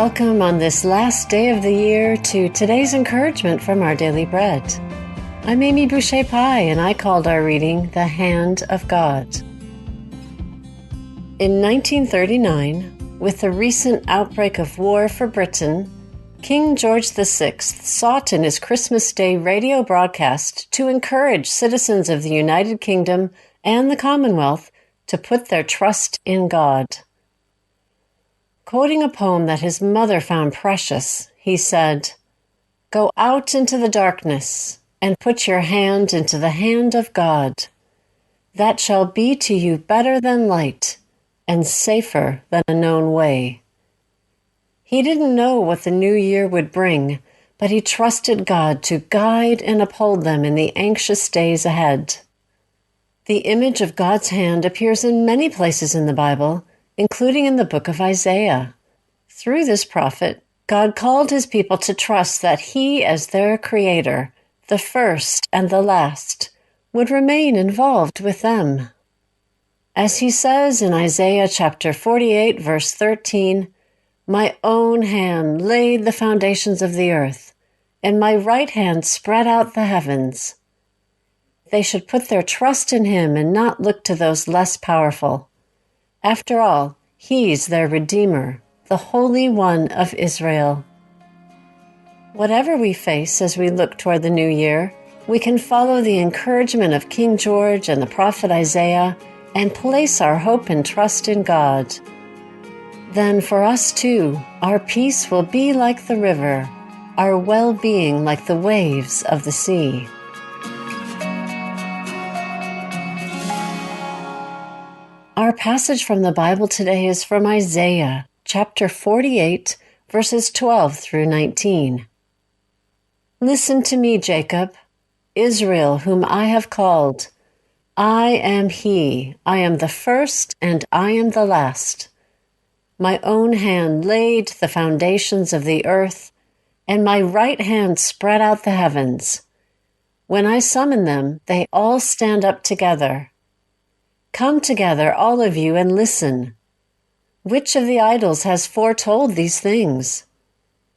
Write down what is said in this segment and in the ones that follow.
Welcome on this last day of the year to today's encouragement from Our Daily Bread. I'm Amy Boucher-Pye, and I called our reading The Hand of God. In 1939, with the recent outbreak of war for Britain, King George VI sought in his Christmas Day radio broadcast to encourage citizens of the United Kingdom and the Commonwealth to put their trust in God. Quoting a poem that his mother found precious, he said, "Go out into the darkness and put your hand into the hand of God. That shall be to you better than light and safer than a known way." He didn't know what the new year would bring, but he trusted God to guide and uphold them in the anxious days ahead. The image of God's hand appears in many places in the Bible, including in the book of Isaiah. Through this prophet, God called his people to trust that he, as their creator, the first and the last, would remain involved with them. As he says in Isaiah chapter 48, verse 13, "My own hand laid the foundations of the earth, and my right hand spread out the heavens." They should put their trust in him and not look to those less powerful. After all, he's their Redeemer, the Holy One of Israel. Whatever we face as we look toward the new year, we can follow the encouragement of King George and the prophet Isaiah and place our hope and trust in God. Then for us too, our peace will be like the river, our well-being like the waves of the sea. Our passage from the Bible today is from Isaiah, chapter 48, verses 12 through 19. "Listen to me, Jacob, Israel, whom I have called. I am he, I am the first, and I am the last. My own hand laid the foundations of the earth, and my right hand spread out the heavens. When I summon them, they all stand up together. Come together, all of you, and listen. Which of the idols has foretold these things?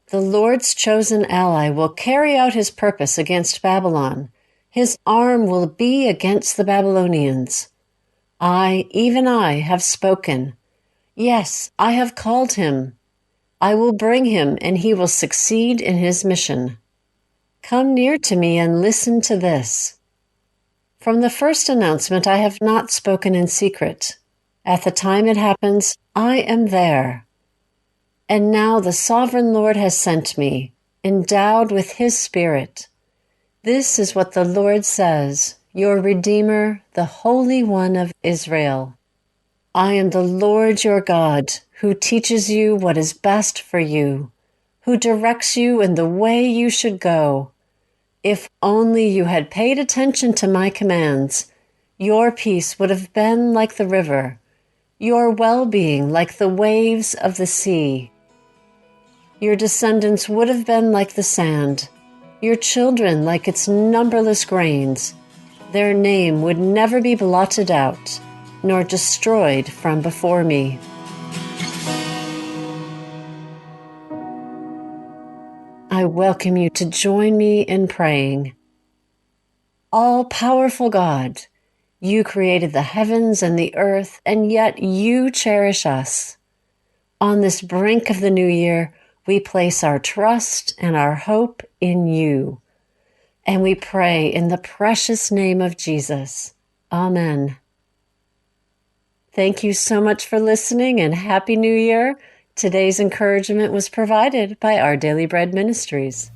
The Lord's chosen ally will carry out his purpose against Babylon. His arm will be against the Babylonians. I, even I, have spoken. Yes, I have called him. I will bring him, and he will succeed in his mission. Come near to me and listen to this. From the first announcement I have not spoken in secret. At the time it happens, I am there. And now the sovereign Lord has sent me, endowed with his Spirit. This is what the Lord says, your Redeemer, the Holy One of Israel. I am the Lord your God, who teaches you what is best for you, who directs you in the way you should go. If only you had paid attention to my commands, your peace would have been like the river, your well-being like the waves of the sea. Your descendants would have been like the sand, your children like its numberless grains. Their name would never be blotted out, nor destroyed from before me. I welcome you to join me in praying. All-powerful God, you created the heavens and the earth, and yet you cherish us. On this brink of the new year, we place our trust and our hope in you. And we pray in the precious name of Jesus. Amen. Thank you so much for listening, and Happy New Year. Today's encouragement was provided by Our Daily Bread Ministries.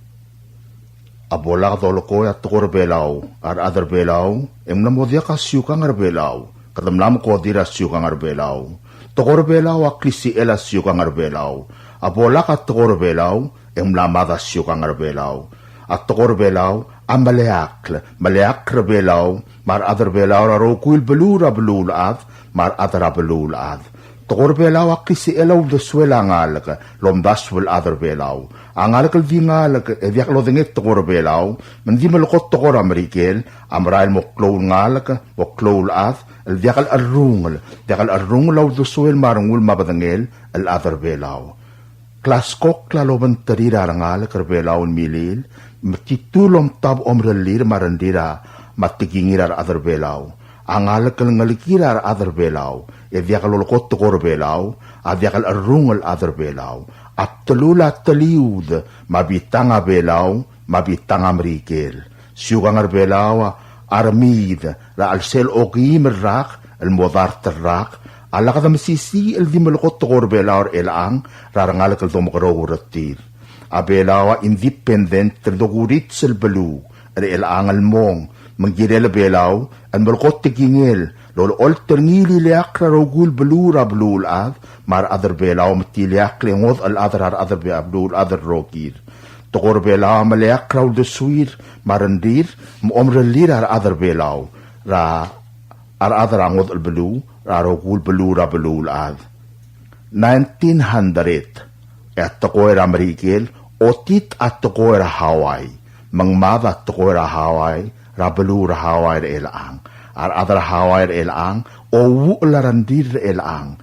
Abola ka tolo ko at tukor belaw, ar other belaw, emnamodia ka siyukang arbelaw, katamlam ko dira siyukang arbelaw. Tukor belaw aklisi ela siyukang arbelaw. Abola ka tukor belaw, emlamada siyukang arbelaw. At tukor belaw, maleak rebelaw, mar other belaw arokuil belura belulaad, mar other belulaad. Tokor belaw akisi elaw deswela ngalak lomdas wel other belaw angalak di ngalak ediak lo denget tokor belaw mendi melokot tokor amerikel amrail moklo ngalak moklo ath el diakal arrung law deswel marungul mabadangel el other belaw Klaskok laloban tarira rangal karbelaun milil, matitulom tab omrelir marandira, matigingirar other belau. Angal kalangalikirar other belau, eviakal olokot korbelau, aviakal arungal other belau. At telula teliud, mabitanga belau, mabitanga mrikel. Siugangar belau, armid, ra alsel ogim rak, el modar terrak, ala kada masisi el di malukot tokor belaw elang rarangal kal domokro ratir a belaw independent tel dogurit sel belu el angal mong manggirel belaw an malukot tigingel lol ol terngili liak rogul belu rablul ad mar other belaw matiliak lengod al other beabdul other rokir tokor belaw maliak crowd de suir marandir omrelir ar other belaw ra ar other angod al belu rarogul belura belul ad 1900 at tokoera Amerikel otit at tokoera Hawaii mangmad at tokoera Hawaii rabelura Hawaii elang ar adar Hawaii elang o wularandir elang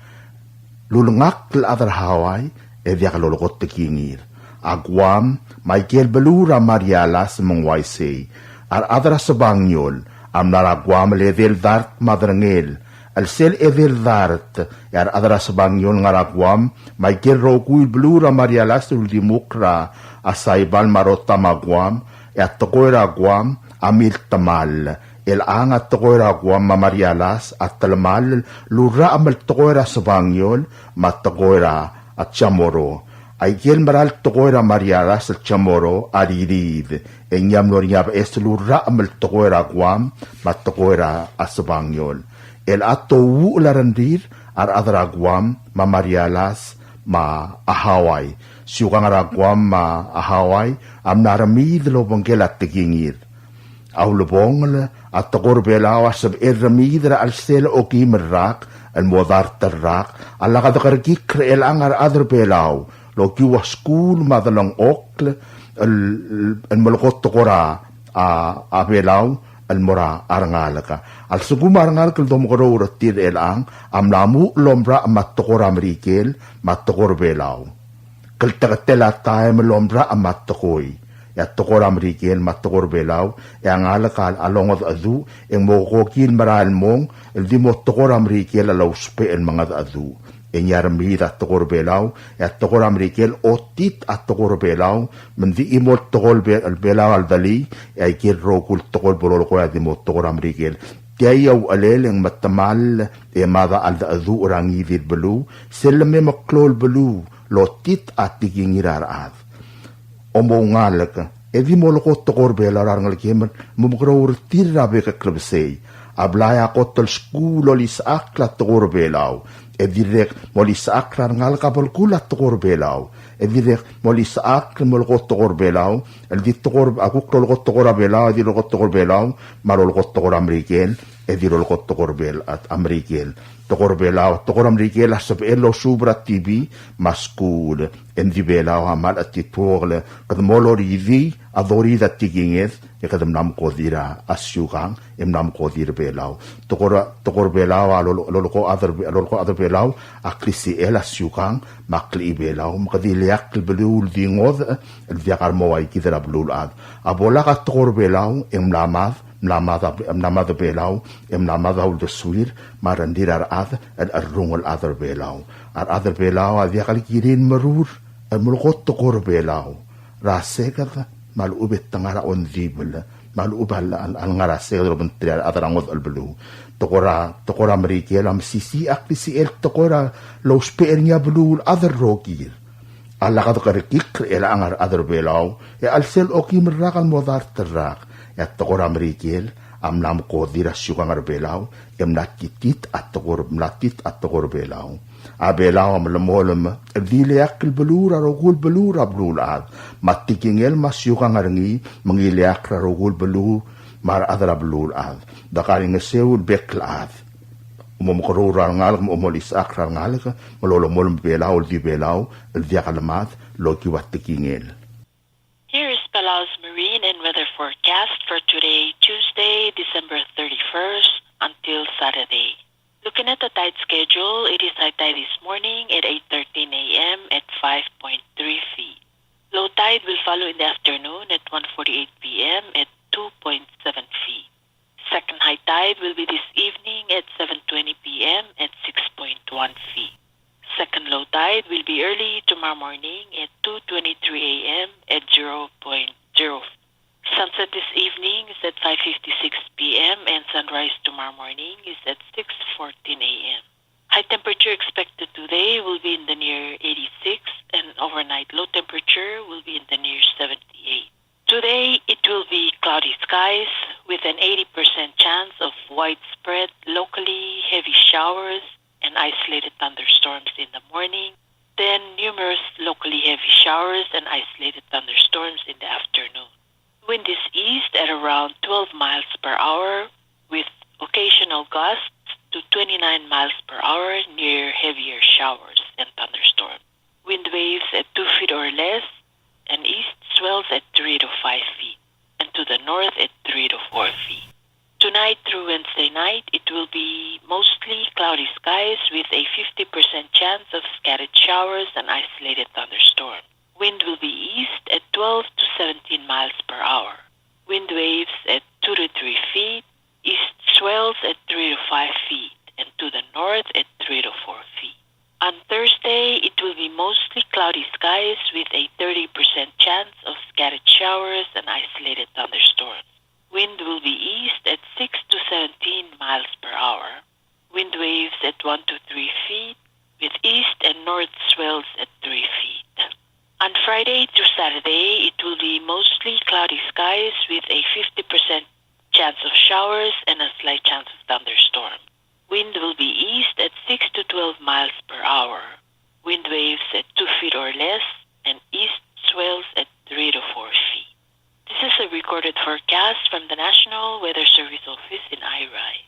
lulungak til adar Hawaii evyak lolokot tekingir agwam Michael belura Marialas mangwaisay ar adar sabanyol am naragwam level dart madrangel al sel evil dart yar adras bangyon ngaragwam may kirokul blura marialas ultimukra asaybal marota magwam at tokoira gwam amil tamal el angat tokoira gwam mamarialas at talmal lura amal tokoira sabangyon mat tokoira at chamoro ay gel maral tokoira marialas at chamoro aririd enyam loriab es lura amal tokoira gwam mat tokoira asabangyon el ato wularandir ar adragwam mamarialas ma ahaway siukang aragwam ma ahaway am naramid lobongel at tigingir aw lobong at tokor belaw sab eramid ra alsel o kimrak al modar terrak ala kadakargik el angar adr belaw lo kiwa school madalang okl al malukot tokora a belaw almora arangalaka al suguma arangalaka domokoro ratir elang amlamu lombra amatokor amrikel matokor belaw kaltakatela time lombra amatokoy ya tokor amrikel matokor belaw yang alakal alongod adu yang mokokil maral mong di mo tokor amrikel alaw spe el mga adu enyarmi at tokor belaw ya tokor amrikel otit at tokor belaw mendi imot tokor belaw al dali ay kirrokul tokor bolol ko ya di mo tokor amrikel tiyaw alel ang matamal mada al adu orangi vid belu selame maklol belu lotit at tigingiraraad omongalak di mo loko tokor belaw arangal kemen mumukro tirabe ka klubsay ablaya ko tol skulo lis akla tokor belaw direk molis akra ngal kapal kulat tokor belaw direk molis akra molkot tokor belaw di tokor aku kolkot tokor belaw di lokot tokor belaw marolkot tokor ameriken di lokot tokor bel at ameriken tokor belaw tokor ameriken asab elo subra tv maskul di belaw amal at tiporle kad molori vi adori dat tiginget kadam nam kodira asyukang nam kodir belaw tokor belaw lolko other belaw aklisi ela syukang makli belaw makadiliak belul dingod diakar mo ay kidra blulad abola ka tokor belaw mlamad belaw mlamad ul deswir marandirar ad arrungol other belaw other belaw diakal kirin marur mulkot tokor belaw rasekat malubet tangara on zibul malubal al ngarase do bentrial atarangod al belu tokora amerikel am sisi aklisi el tokora lo spernya belu other rokir alla kad karikik el angar other belaw ya al sel okim rakal modar terrak ya tokora amerikel am nam kodira syukangar belaw em nakitit at tokor belaw abelaw am lemolem diliak belura rogul belura blulad matikingel masyukang arngi mangiliak rogul belu mar adra blulad dakaling seul beklad umomkorura ngal umolis akra ngal malolomol belaw di belaw diakalamat loki watikingel. Here is Palau's marine and weather forecast for today, Tuesday, December 31st until Saturday. Look Looking at the tide schedule, it is high tide this morning at 8:13 a.m. at 5.3 feet. Low tide will follow in the afternoon at 1:48 p.m. at 2.7 feet. Second high tide will be this evening at 7:20 p.m. at 6.1 feet. Second low tide will be early tomorrow morning at 2:23 a.m. at 0.0 feet. Sunset this evening is at 5:56 p.m. and sunrise tomorrow morning is at 6:14 a.m. High temperature expected today will be in the near 86 and overnight low temperature will be in the near 78. Today it will be cloudy skies with an 80% chance of widespread locally heavy showers and isolated thunderstorms in the morning, then numerous locally heavy showers and isolated thunderstorms in the afternoon. Wind is east at around 12 miles per hour with occasional gusts to 29 miles per hour near heavier showers and thunderstorms. Wind waves at 2 feet or less and east swells at 3 to 5 feet and to the north at 3 to 4 feet. Tonight through Wednesday night, it will be mostly cloudy skies with a 50% chance of scattered showers and isolated thunderstorms. Wind will be east at 12 to 17 miles per hour. Wind waves at 2 to 3 feet, east swells at 3 to 5 feet, and to the north at 3 to 4 feet. On Thursday, it will be mostly cloudy skies with a 30% chance of scattered showers and isolated thunderstorms. Wind will be east at 6 to 17 miles per hour. Wind waves at 1 to 3 feet, with east and north swells at 3 feet. On Friday through Saturday, it will be mostly cloudy skies with a 50% chance of showers and a slight chance of thunderstorm. Wind will be east at 6 to 12 miles per hour. Wind waves at 2 feet or less, and east swells at 3 to 4 feet. This is a recorded forecast from the National Weather Service Office in Irai.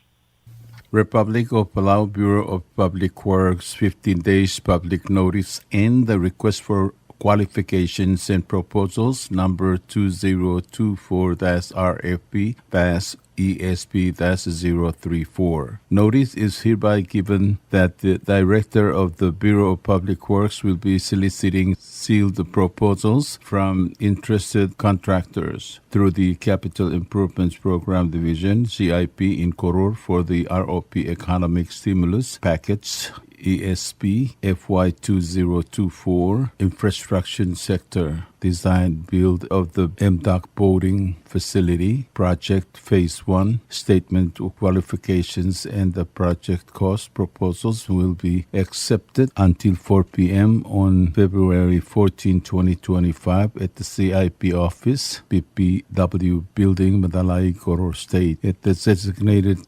Republic of Palau Bureau of Public Works 15 days public notice and the request for qualifications and proposals number 2024-RFP-ESP-034. Notice is hereby given that the Director of the Bureau of Public Works will be soliciting sealed proposals from interested contractors through the Capital Improvements Program Division, CIP, in Koror for the ROP Economic Stimulus Package ESP FY 2024 infrastructure sector design build of the MDOC boating facility project phase 1 statement of qualifications and the project cost proposals will be accepted until 4 p.m. on February 14, 2025 at the CIP office, BPW building, Madalay, Koror State. At the designated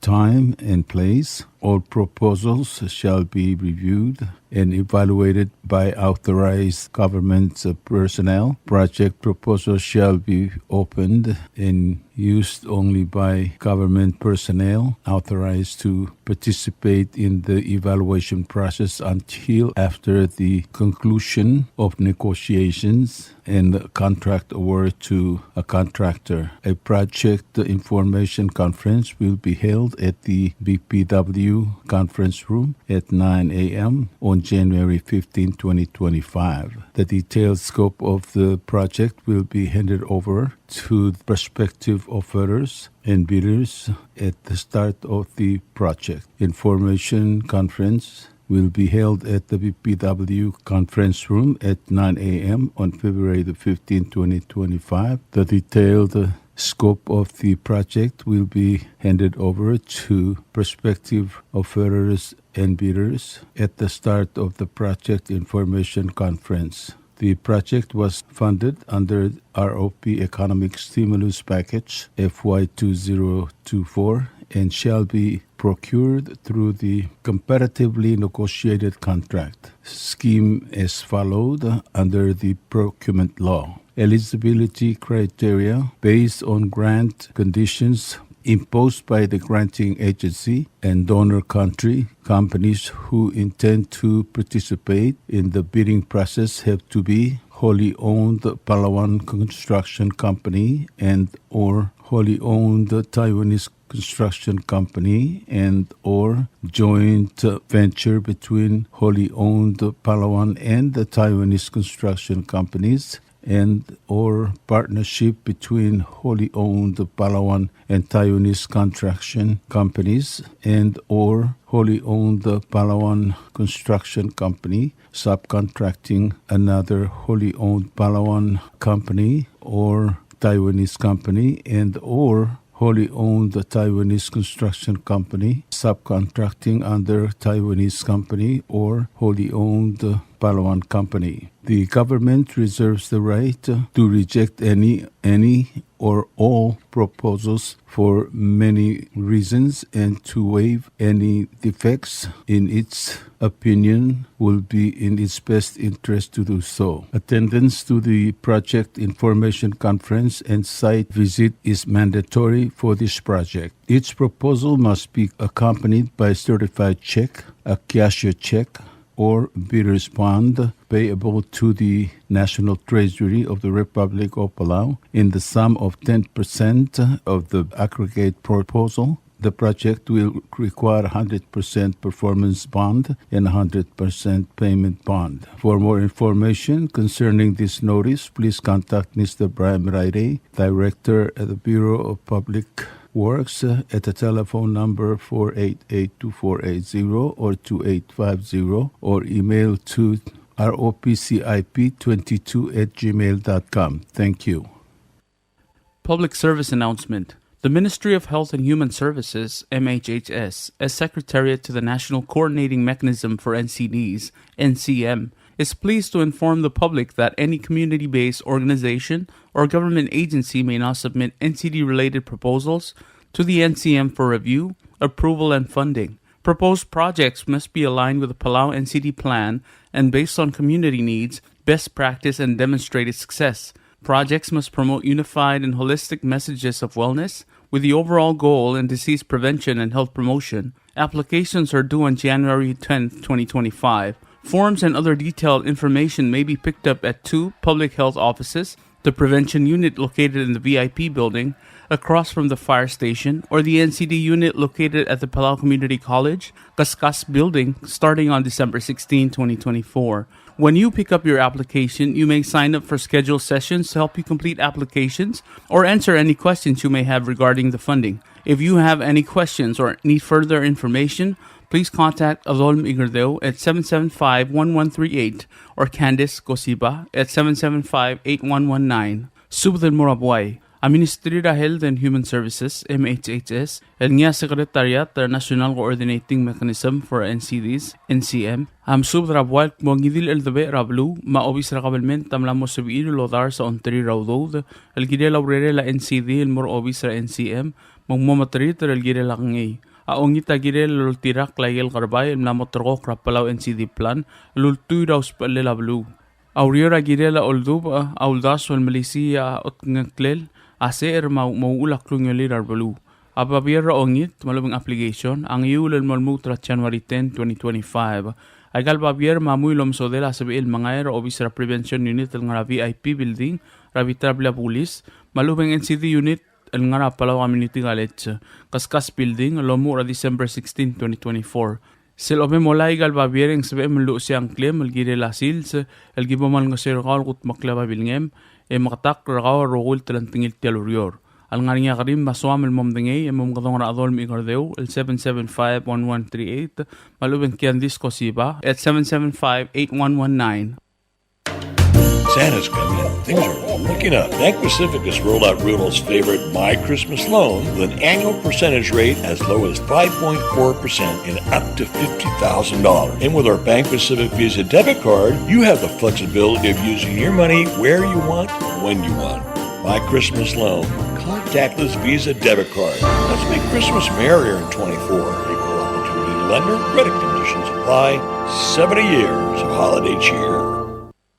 time and place, all proposals shall be reviewed and evaluated by authorized government personnel. Project proposals shall be opened and used only by government personnel authorized to participate in the evaluation process until after the conclusion of negotiations and contract award to a contractor. A project information conference will be held at the BPW conference room at 9 a.m. on January 15, 2025. The detailed scope of the project will be handed over to prospective offerers and bidders at the start of the project. Information conference will be held at the BPW conference room at 9 a.m. on February the 15th, 2025. The detailed scope of the project will be handed over to prospective offerers and bidders at the start of the project information conference. The project was funded under ROP Economic Stimulus Package FY 2024 and shall be procured through the competitively negotiated contract scheme as followed under the procurement law. Eligibility criteria based on grant conditions imposed by the granting agency and donor country. Companies who intend to participate in the bidding process have to be wholly owned Palauan construction company and or wholly owned Taiwanese construction company and or joint venture between wholly owned Palauan and the Taiwanese construction companies and or partnership between wholly owned Palauan and Taiwanese construction companies and or wholly owned Palauan construction company subcontracting another wholly owned Palauan company or Taiwanese company and or wholly owned Taiwanese construction company subcontracting under Taiwanese company or wholly owned Palauan company. The government reserves the right to reject any or all proposals for many reasons and to waive any defects in its opinion will be in its best interest to do so. Attendance to the project information conference and site visit is mandatory for this project. Each proposal must be accompanied by a certified check, a cashier check, or bidder's bond payable to the National Treasury of the Republic of Palau in the sum of 10% of the aggregate proposal. The project will require 100% performance bond and 100% payment bond. For more information concerning this notice, please contact Mr. Brian Raide, Director at the Bureau of Public Works at the telephone number 488-2480 or 2850 or email to ropcip22@gmail.com. Thank you. Public service announcement. The Ministry of Health and Human Services, MHHS, as Secretariat to the National Coordinating Mechanism for NCDs, NCM, is pleased to inform the public that any community-based organization or government agency may now submit NCD-related proposals to the NCM for review, approval, and funding. Proposed projects must be aligned with the Palau NCD plan and based on community needs, best practice, and demonstrated success. Projects must promote unified and holistic messages of wellness with the overall goal in disease prevention and health promotion. Applications are due on January 10, 2025. Forms and other detailed information may be picked up at 2 public health offices, the prevention unit located in the VIP building across from the fire station, or the NCD unit located at the Palau Community College, Kaskas building, starting on December 16, 2024. When you pick up your application, you may sign up for scheduled sessions to help you complete applications or answer any questions you may have regarding the funding. If you have any questions or need further information, please contact Adolm Igardeo at 775-1138 or Candice Gosiba at 775-8119. Subdan Morabuay, a Ministry of Health and Human Services, MHHS, el nga Secretariat the National Coordinating Mechanism for NCDs, NCM, Subrabuay Mongidil el Debe Rablu, Maobis Rakabalment, Tamlamo Sabiil Lodar sa Ontri Raudod, el Gide Laurere la NCD, el Morobis ra NCM, Mongmomatrit el Gide Lakangay. Aongit agire lultirak layel karbay el namotro krapalaw NCD plan, lultuy daw spalle lablu. Aurior agire la oldub, auldas wal Malaysia ot ngaklel, aser mauulak lungyoli darbalu. Ababira ongit, malabang application, ang iulan malmutra January 10, 2025. Agal babier mamuy lomsodela sabiil mga obisra prevention unit ng VIP building, rabitabla pulis, malubang NCD unit, ang nga Palau Community College, Kaskas Building, Lomura, December 16, 2024. Sil obe molay gal babiereng sabi melu siyang claim algire la sils el gibamal nga sirkal kut maklaba bilngem makatak rakaw rogul talantingil telurior. Al nga niya karim maswam el momdengay kadong raadol mi igardeo el 775-1138 malubeng Candice Gosiba at 775-8119. Santa's coming in. Things are looking up. Bank Pacific has rolled out Bruno's favorite My Christmas Loan with an annual percentage rate as low as 5.4% and up to $50,000. And with our Bank Pacific Visa debit card, you have the flexibility of using your money where you want, when you want. My Christmas Loan. Contactless Visa debit card. Let's make Christmas merrier in 24. Equal opportunity lender. Credit conditions apply. 70 years of holiday cheer.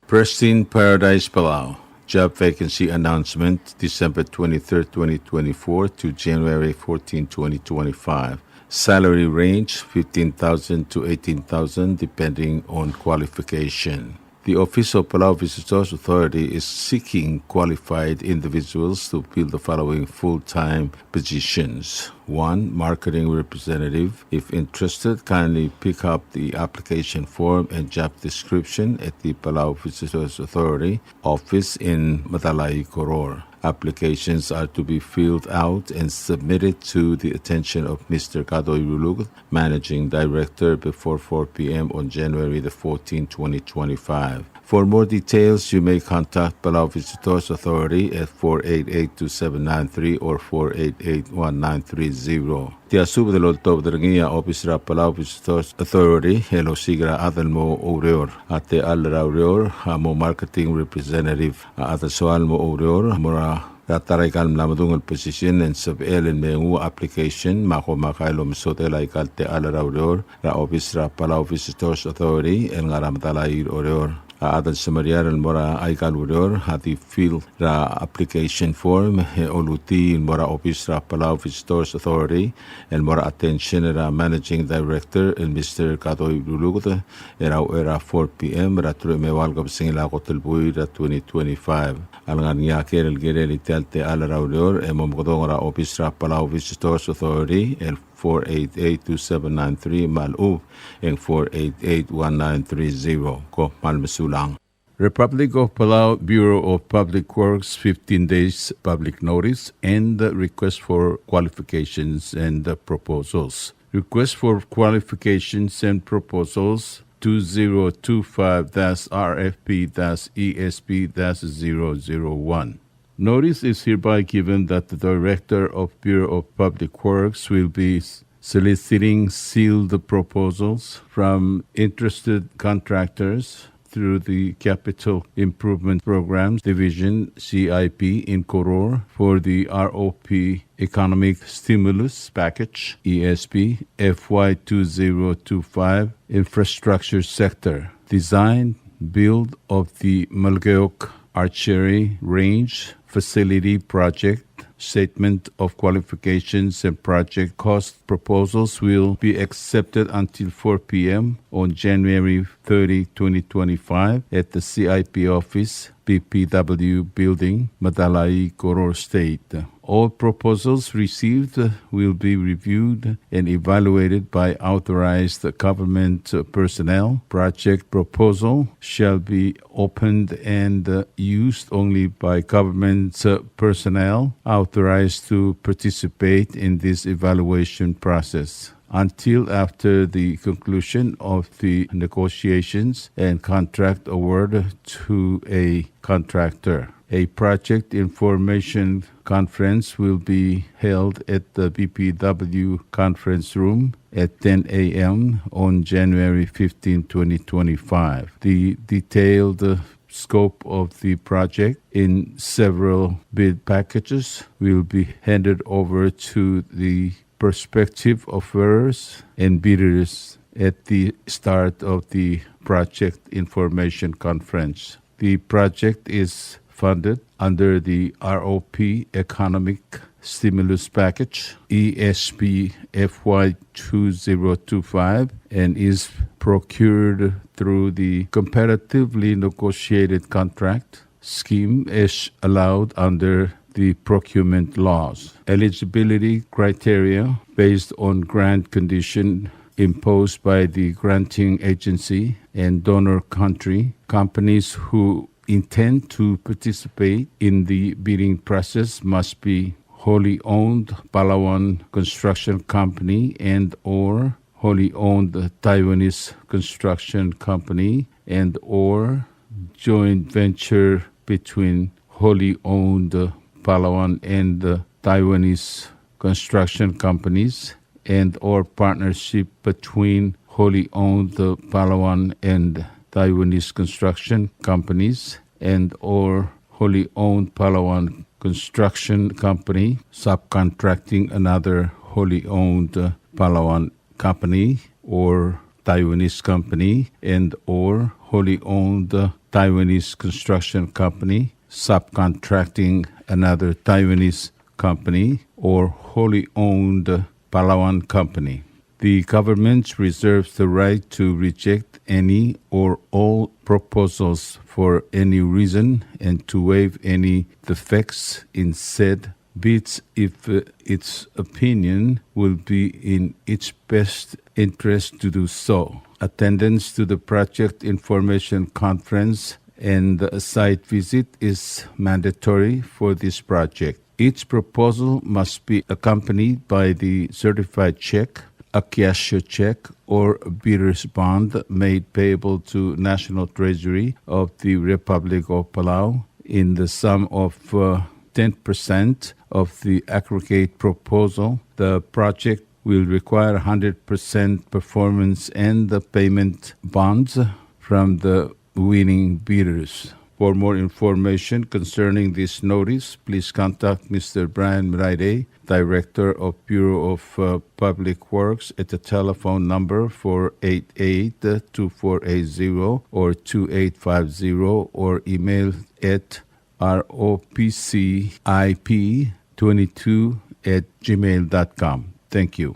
Pristine Paradise Palau. Job vacancy announcement December 23, 2024 to January 14, 2025. Salary range 15,000 to 18,000 depending on qualification. The Office of Palau Visitors Authority is seeking qualified individuals to fill the following full-time positions. 1. Marketing representative. If interested, kindly pick up the application form and job description at the Palau Visitors Authority office in Matalai, Koror. Applications are to be filled out and submitted to the attention of Mr. Kadoy Rulug, Managing Director, before 4 p.m. on January the 14th, 2025. For more details, you may contact Palau Visitors Authority at 488-2793 or 488-1930. Ti asubo de lolto drengia Office ra Palau Visitors Authority, hello sigra adelmo oreor, ate alra oreor, amo marketing representative, ate soalmo oreor, mora Rataray kalm lamadungal position and sub-elen mengu application mako makailo misotela ikalte alra oreor, ra Office ra Palau Visitors Authority, el ngaramtalay oreor. Adan Samariar el mora aikal uror hati fill ra application form oluti el mora Office ra Palau Visitors Authority el mora attention ra Managing Director el Mr. Katoy Lulugot era 4 p.m. ra tru mewalgab singila hotel bui ra 2025 alangan nya ker el gerel italte ala ra uror momgodong ra Office ra Palau Visitors Authority el 488-2793 Malub and 488-1930 ko Malmasulang. Republic of Palau Bureau of Public Works 15 days public notice and request for qualifications and proposals. Request for qualifications and proposals 2025-RFP-ESP-001. Notice is hereby given that the Director of Bureau of Public Works will be soliciting sealed proposals from interested contractors through the Capital Improvement Programs Division CIP in Koror for the ROP Economic Stimulus Package ESP FY 2025 Infrastructure Sector. Design, build of the Malgeok Archery Range Facility Project. Statement of qualifications and project cost proposals will be accepted until 4 p.m. on January 30, 2025 at the CIP office, BPW Building, Matalai, Koror State. All proposals received will be reviewed and evaluated by authorized government personnel. Project proposal shall be opened and used only by government personnel authorized to participate in this evaluation process until after the conclusion of the negotiations and contract award to a contractor. A project information conference will be held at the BPW conference room at 10 a.m. on January 15, 2025. The detailed scope of the project in several bid packages will be handed over to the prospective offerers and bidders at the start of the project information conference. The project is funded under the ROP Economic Stimulus Package ESP FY 2025 and is procured through the competitively negotiated contract scheme as allowed under the procurement laws. Eligibility criteria based on grant condition imposed by the granting agency and donor country. Companies who intend to participate in the bidding process must be wholly owned Palauan construction company and or wholly owned Taiwanese construction company and or joint venture between wholly owned Palauan and Taiwanese construction companies and or partnership between wholly owned Palauan and Taiwanese construction companies and or wholly owned Palauan construction company subcontracting another wholly owned Palauan company or Taiwanese company and or wholly owned Taiwanese construction company subcontracting another Taiwanese company or wholly owned Palauan company. The government reserves the right to reject any or all proposals for any reason and to waive any defects in said bids if its opinion will be in its best interest to do so. Attendance to the project information conference and the site visit is mandatory for this project. Each proposal must be accompanied by the certified check, a cashier check, or a bidder's bond made payable to National Treasury of the Republic of Palau in the sum of 10% of the aggregate proposal. The project will require 100% performance and the payment bonds from the winning bidders. For more information concerning this notice, please contact Mr. Brian Mraide, Director of Bureau of Public Works, at the telephone number 488-2480 or 2850, or email at ropcip22@gmail.com. Thank you.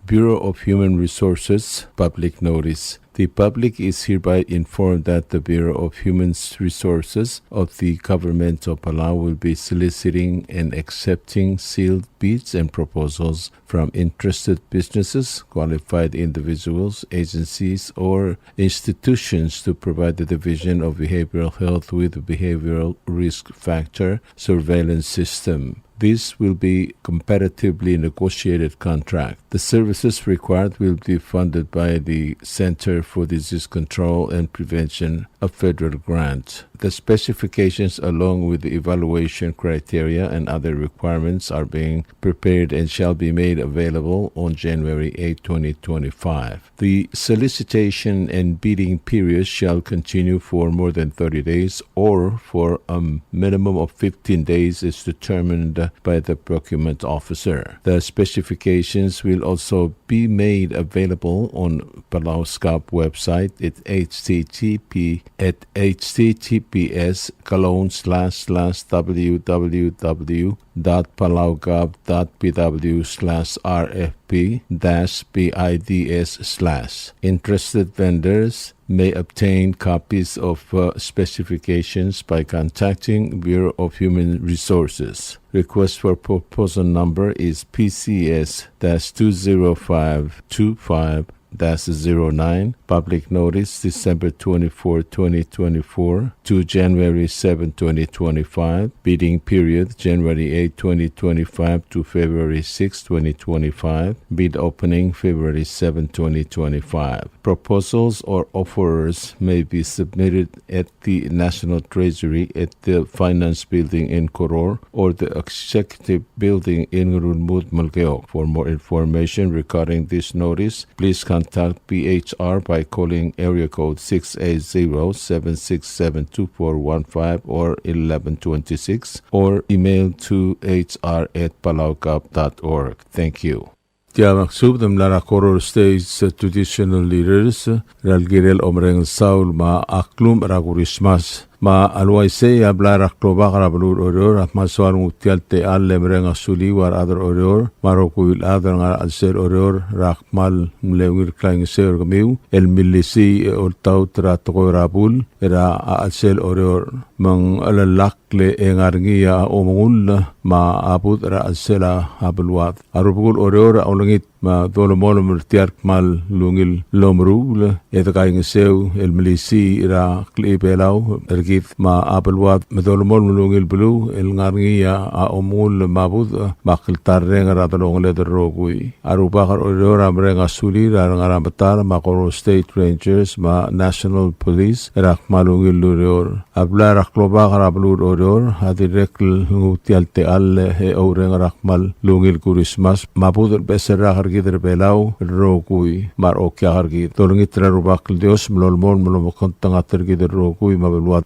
Bureau of Human Resources Public Notice. The public is hereby informed that the Bureau of Human Resources of the Government of Palau will be soliciting and accepting sealed bids and proposals from interested businesses, qualified individuals, agencies, or institutions to provide the Division of Behavioral Health with a behavioral risk factor surveillance system. This will be competitively negotiated contract. The services required will be funded by the Center for Disease Control and Prevention, a federal grant. The specifications along with the evaluation criteria and other requirements are being prepared and shall be made available on January 8, 2025. The solicitation and bidding period shall continue for more than 30 days or for a minimum of 15 days is determined by the procurement officer. The specifications will also be made available on Palau SCOP website at https://www.palaugov.pw/rfp-bids/. Interested vendors may obtain copies of specifications by contacting Bureau of Human Resources. Request for proposal number is PCS-20525-09. Public notice December 24, 2024 to January 7, 2025. Bidding period January 8, 2025 to February 6, 2025. Bid opening February 7, 2025. Proposals or offers may be submitted at the National Treasury at the Finance Building in Koror or the Executive Building in Runmud, Malgeok. For more information regarding this notice, please contact BHR by calling area code 680-767-2415 or 1126 or email to hr@palaugov.org. Thank you. Tia maksud lara Koror State's traditional leaders ralgirel omreng Saul ma aklum ragurismas ma alwaise abla rakloba karablur oror maswar mutial te alle mreng asuli war adar oror marokul adar ngar alser oror rakmal mlewir klang ser gmiu el milisi ortau tratgo rabul era alsel oror mang alalakle engarngia omul ma abud ra alsela abulwat arubul oror aulangit ma dolomol murtiar mal lungil lomrul etakaing seu el milisi ra klibelau ergit ma abelwat medolomol lungil blu el ngarngia a omul mabud makiltarreng radolong ledrogui arubakar oror amreng asuli ra ngarambatar ma Koror State Rangers ma National Police rakmalungil luror abla rakloba karablur oror hadirekl ngutialte alle he oreng rakmal lungil kurismas mabud besera hargider belau rogui mar okya hargid tolngitra rubakl dios mlolmol mlomokontang atergider rogui mabelwat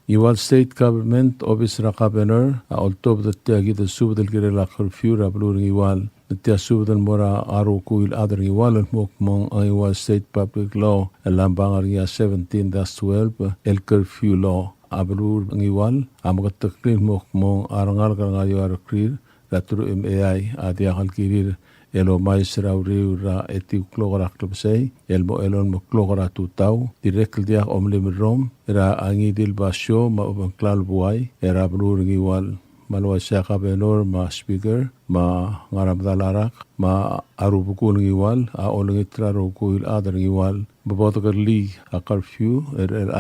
Iwal State Government Office Rakabener although the tiagi the subdel girela curfew rablur Iwal the subdel mora arukuil other Iwal and mokmong Iwal State Public Law Lambangaria 17-12 el curfew law ablur Iwal amagatakrin mokmong arangal ngayo arkrir ratru MAI adia halkirir elo mais rauriu ra etiu klorak klubsei, elmo elon mo klokara tutau, direkl diak omlim rom, era angidil basyo ma ubang klal buay, era bluringi wal, malwa siya benor ma speaker, ma ngarab dalarak, ma arubukul ngi wal, a olangi trarukul adar ngi wal, babotakarli a curfew,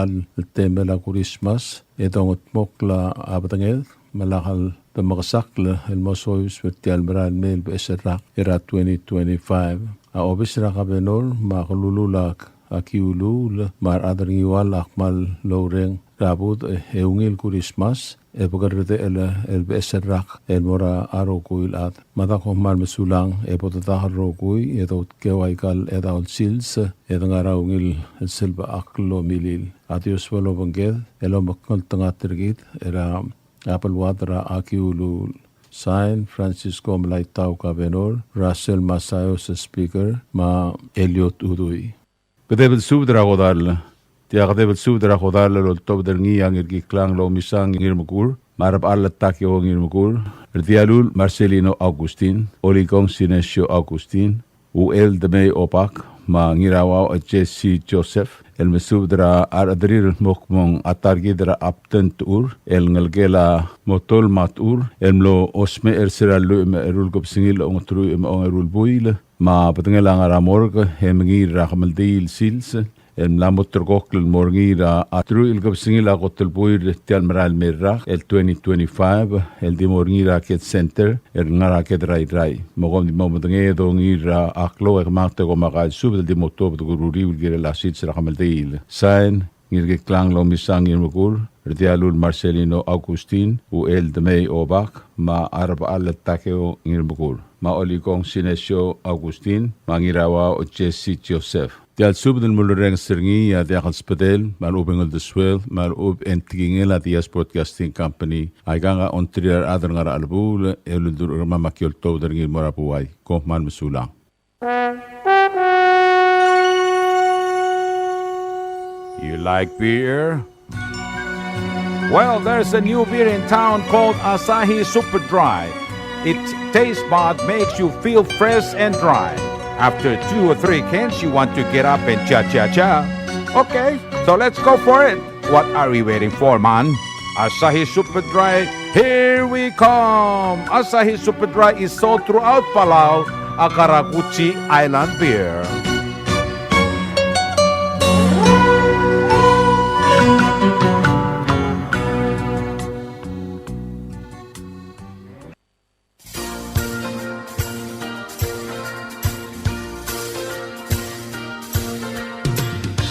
al temela Christmas, etong mokla abatangel, malakal Tamakasakla el mosoyus vertial meral mel beserak era 2025. A obisra kabenor makalululak akiulul mar adringiwal akmal loreng rabut eungil Christmas epogarrete el beserak el mora arokuil at madako mal mesulang epotata rokui etot kewaikal edaul sils edangaraungil el silba aklo milil adios walo banged elo makal tangatirgit era Apple Wadra Akiulu Sign Francisco Malaitau Cabenor Russell Masayo sa speaker ma Elliot Udui. Pedebel subdra godal. Tiyak debel subdra godal lo top der ngi ang irgiklang lo misang ngirmukur. Marab alat takyo ngirmukur. Erdialul Marcelino Agustin. Oligong Sinesio Agustin. Uel de May Opak. Ma ngirawaw at Jesse Joseph. El mesubdra adrir mokmong atargidra aptentur el ngalgela motol matur el lo osme ersera lu me erul gopsingil ong tru ong erul buil ma patngela ngara morg hemngira khamaldil sils el lamotr gokl morngira atru il gopsingil agotl buil tial meral merra el 2025 el di morngira ket center el ngara ket rai mogom di momotnge do ngira aklo e mate go magal sub di motob do gururi gire la sits rakamaldil sign ngirge klang lo misang irmukur Rdialul Marcelino Agustin u el de May Obak ma arba al takeo ngirmukur ma oligong Sinesio Agustin ma ngirawa o Jesse Joseph Dial sub del mulureng seringi ya diakal spedel mal ubengel de swel mal ub entigingel at Dias Broadcasting Company ay ganga ontriar adar ngara albul elundur urma makiol to derngil morapuay ko mal mesulang You like beer? Well, there's a new beer in town called Asahi Super Dry. Its taste bud makes you feel fresh and dry. After 2 or 3 cans, you want to get up and cha-cha-cha. Okay, so let's go for it. What are we waiting for, man? Asahi Super Dry, here we come. Asahi Super Dry is sold throughout Palau, a Karakuchi Island beer.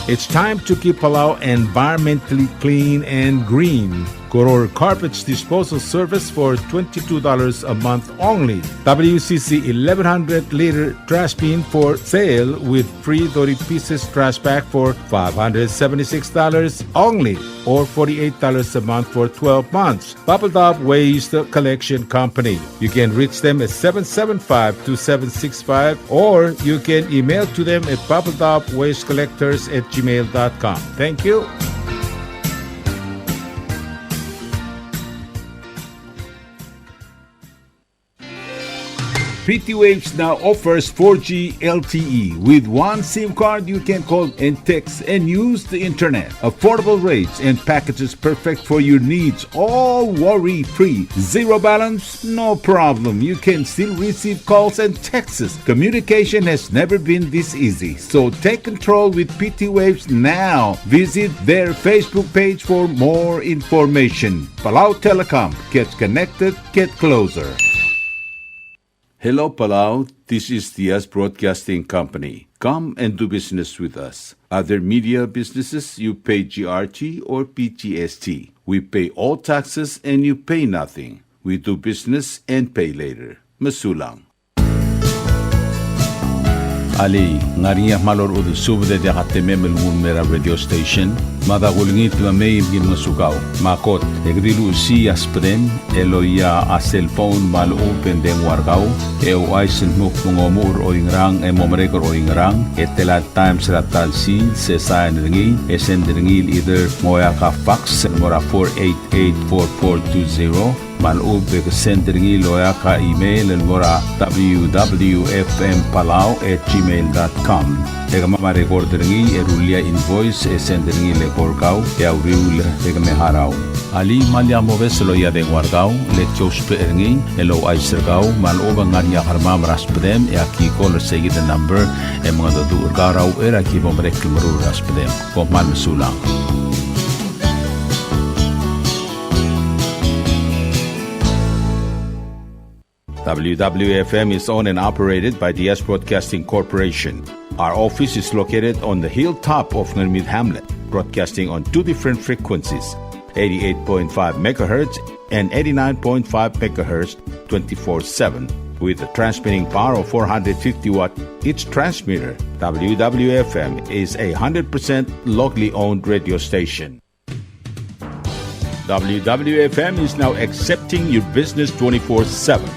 It's time to keep Palau environmentally clean and green. Goror Carpets Disposal Service for $22 a month only. WCC 1100-liter trash bin for sale with free 30 pieces trash bag for $576 only, or $48 a month for 12 months. Bubble Top Waste Collection Company. You can reach them at 775-2765, or you can email to them at bubbletopwastecollectors@gmail.com. Thank you. PT Waves now offers 4G LTE. With one SIM card, you can call and text and use the internet. Affordable rates and packages perfect for your needs. All worry-free. Zero balance? No problem. You can still receive calls and texts. Communication has never been this easy. So take control with PT Waves now. Visit their Facebook page for more information. Palau Telecom. Get connected, get closer. Hello, Palau. This is Dias Broadcasting Company. Come and do business with us. Other media businesses, you pay GRT or PGST. We pay all taxes and you pay nothing. We do business and pay later. Masulang. Ali, ngariya malor udu subde de hatemem el mera radio station. Madagulngit la may mga sugaw. Makot, egrilu si aspren, eloya a cellphone mal open den wargaw, ay sinmuk mungomur o ingrang, momrekor o ingrang, telat times ratal si, sesayan ringi, send either moya ka fax, mora 488-4420, malub send ringi loya ka email, mora www.fmpalau@gmail.com. Ega ma-record ringi, erulia invoice, send ringi le korkaw, riul meharaw. Ali malya moves loya den wargaw, le chospe ringi, elo ay sergaw, malubang nganya karma maraspedem, akiko le segi the number, mga dadu urgaraw, akibo mrekil maru raspedem, man masulang. WWFM is owned and operated by DS Broadcasting Corporation. Our office is located on the hilltop of Nurmid Hamlet, broadcasting on two different frequencies, 88.5 MHz and 89.5 MHz 24/7, with a transmitting power of 450 watt each transmitter. WWFM is a 100% locally owned radio station. WWFM is now accepting your business 24/7.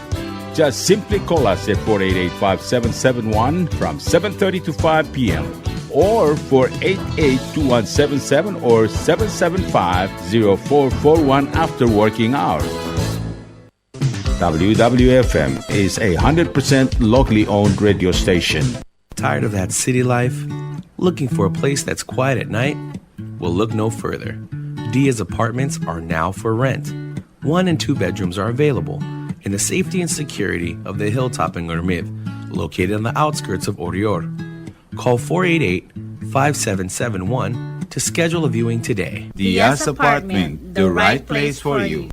Just simply call us at 488-5771 from 7:30 to 5 p.m. or 488-2177 or 775-0441 after working hours. WWFM is a 100% locally owned radio station. Tired of that city life? Looking for a place that's quiet at night? Well, look no further. Dia's apartments are now for rent. 1 and 2 bedrooms are available in the safety and security of the hilltop in Nurmid, located on the outskirts of Orior. Call 488-5771 to schedule a viewing today. Dia's Apartment, the right place for you.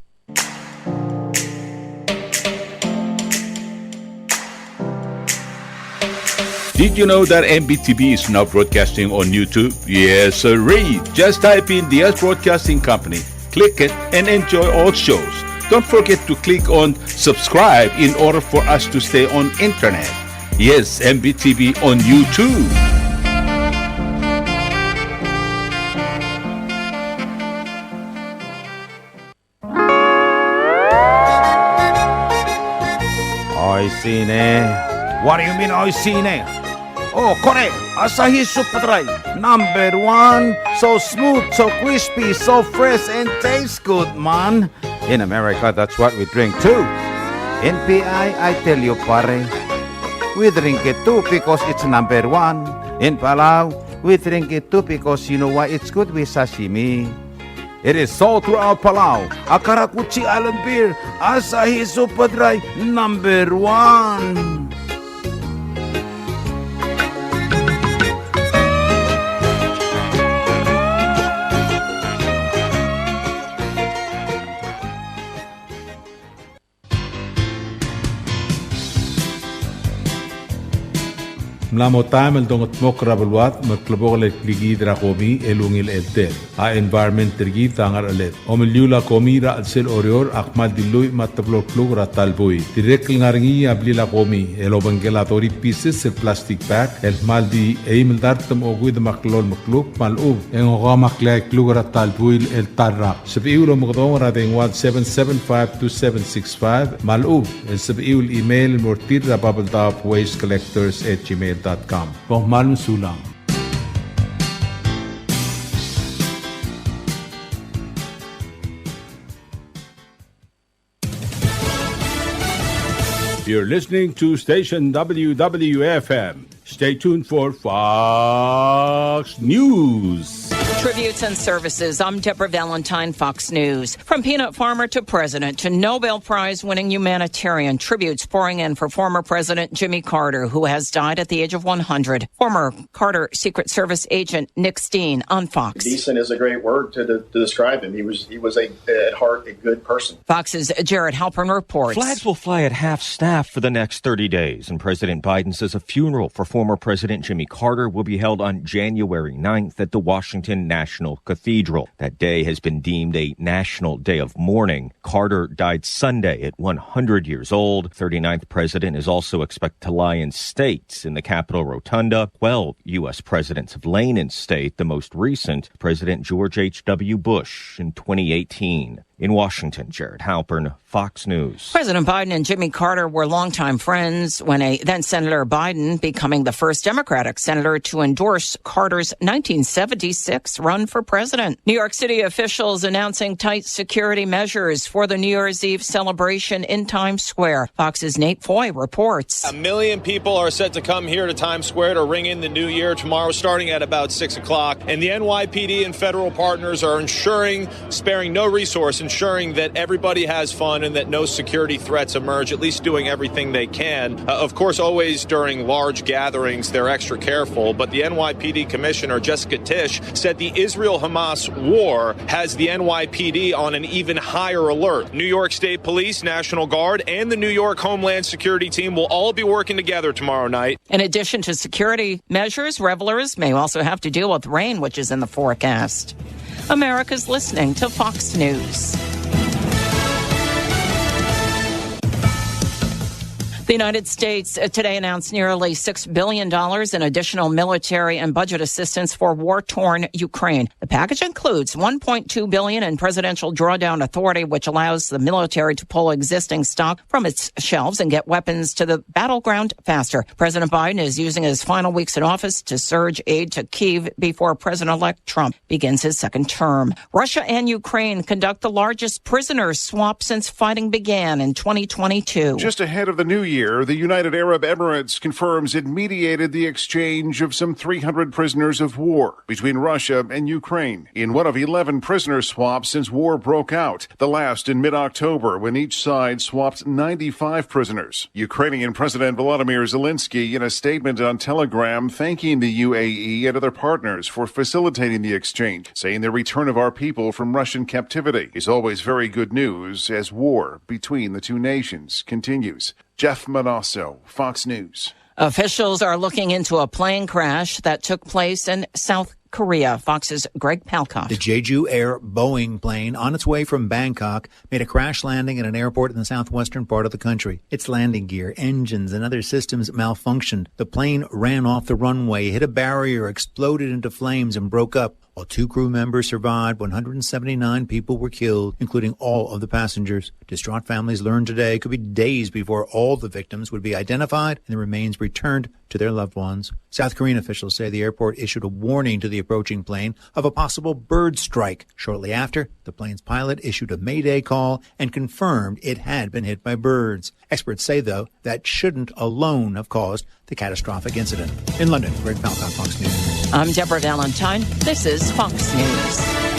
Did you know that MBTV is now broadcasting on YouTube? Yes, sirree. Just type in Dia's Broadcasting Company, click it, and enjoy all shows. Don't forget to click on subscribe in order for us to stay on internet. Yes, MBTV on YouTube. Oi, sine. What do you mean, oi, sine? Oh, correct. Asahi Superdry. Number 1. So smooth, so crispy, so fresh, and tastes good, man. In America, that's what we drink too. In PI, I tell you, pare, we drink it too because it's number 1. In Palau, we drink it too because you know why? It's good with sashimi. It is sold throughout Palau. Akarakuchi Island beer, Asahi Superdry, number 1. Mlamotam el dongot mokra balwat matlabog le kligi dra komi elungil elte a environment tergi tangar alet omeliula komi ra sel orior akmal dilui matablok plug ra talboy direct ngaringi ablila komi elobangelatori pieces el plastic bag el maldi eimel dartam ogud maklol maklub malub en ogama klek plug ra talboy el tarra sabiulo mogdon ra dengwad 7752765 malub el sabiul email mortir ra bubbletopwastecollectors@gmail.com. Pahmalun sulang. You're listening to station WWFM. Stay tuned for Fox News. Tributes and services. I'm Deborah Valentine, Fox News. From peanut farmer to president to Nobel Prize-winning humanitarian, tributes pouring in for former President Jimmy Carter, who has died at the age of 100. Former Carter Secret Service agent Nick Steen on Fox. Decent is a great word to describe him. He was at heart a good person. Fox's Jared Halpern reports. Flags will fly at half staff for the next 30 days, and President Biden says a funeral for former President Jimmy Carter will be held on January 9th at the Washington Washington National Cathedral. That day has been deemed a national day of mourning. Carter died Sunday at 100 years old. 39th president is also expected to lie in state in the Capitol Rotunda. 12 U.S. presidents have lain in state, the most recent, President George H.W. Bush in 2018. In Washington, Jared Halpern, Fox News. President Biden and Jimmy Carter were longtime friends when then-Senator Biden becoming the first Democratic senator to endorse Carter's 1976 run for president. New York City officials announcing tight security measures for the New Year's Eve celebration in Times Square. Fox's Nate Foy reports. 1 million people are set to come here to Times Square to ring in the new year tomorrow, starting at about 6 o'clock. And the NYPD and federal partners are sparing no resource, ensuring that everybody has fun and that no security threats emerge, at least doing everything they can. Of course, always during large gatherings, they're extra careful. But the NYPD Commissioner, Jessica Tisch, said the Israel-Hamas war has the NYPD on an even higher alert. New York State Police, National Guard, and the New York Homeland Security team will all be working together tomorrow night. In addition to security measures, revelers may also have to deal with rain, which is in the forecast. America's listening to Fox News. The United States today announced nearly $6 billion in additional military and budget assistance for war-torn Ukraine. The package includes $1.2 billion in Presidential Drawdown Authority, which allows the military to pull existing stock from its shelves and get weapons to the battleground faster. President Biden is using his final weeks in office to surge aid to Kyiv before President-elect Trump begins his second term. Russia and Ukraine conduct the largest prisoner swap since fighting began in 2022. Just ahead of the new year, the United Arab Emirates confirms it mediated the exchange of some 300 prisoners of war between Russia and Ukraine in one of 11 prisoner swaps since war broke out, the last in mid-October when each side swapped 95 prisoners. Ukrainian President Volodymyr Zelensky, in a statement on Telegram, thanking the UAE and other partners for facilitating the exchange, saying the return of our people from Russian captivity is always very good news as war between the two nations continues. Jeff Manasso, Fox News. Officials are looking into a plane crash that took place in South Korea. Fox's Greg Palkov. The Jeju Air Boeing plane on its way from Bangkok made a crash landing at an airport in the southwestern part of the country. Its landing gear, engines, and other systems malfunctioned. The plane ran off the runway, hit a barrier, exploded into flames, and broke up. While 2 crew members survived, 179 people were killed, including all of the passengers. Distraught families learned today it could be days before all the victims would be identified and the remains returned to their loved ones. South Korean officials say the airport issued a warning to the approaching plane of a possible bird strike. Shortly after, the plane's pilot issued a mayday call and confirmed it had been hit by birds. Experts say, though, that shouldn't alone have caused the catastrophic incident. In London, Greg Palkov, Fox News. I'm Deborah Valentine. This is Fox News.